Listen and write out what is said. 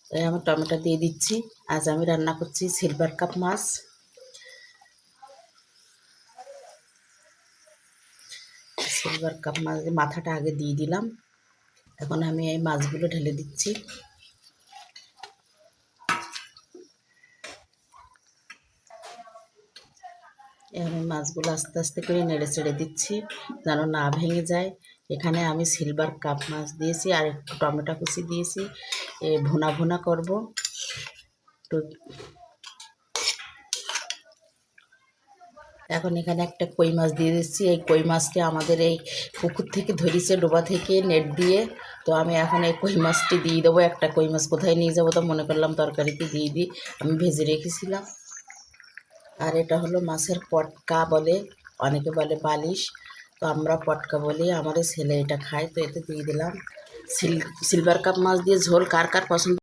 তাই আমি টমেটো দিয়ে দিচ্ছি। আজ আমি রান্না করছি সিলভার কাপ মাছ। সিলভার কাপ মাছের মাথাটা আগে দিয়ে দিলাম। এখন আমি এই মাছগুলো ঢেলে দিচ্ছি। আমি মাছগুলো আস্তে আস্তে করে নেড়ে চেড়ে দিচ্ছি যেন না ভেঙে যায়। এখানে আমি সিলভার কাপ মাছ দিয়েছি আর একটু টমেটো কুচি দিয়েছি। ভুনা ভুনা করবো। তো এখন এখানে একটা কই মাছ দিয়ে দিচ্ছি। এই কই মাছটি আমাদের এই পুকুর থেকে ধরেছে, ডোবা থেকে নেট দিয়ে। তো আমি এখন এই কই মাছটি দিয়ে দেবো। একটা কই মাছ কোথায় নিয়ে যাবো, তো মনে করলাম তরকারিতে দিয়ে দিই। আমি ভেজে রেখেছিলাম। আর এটা হলো মাছের পটকা বলে, অনেকে বলে বালিশ, তো আমরা পটকা বলি। আমাদের ছেলে এটা খায়, তো এতে দিয়ে দিলাম। সিলভার কাপ মাছ দিয়ে ঝোল কার কার পছন্দ।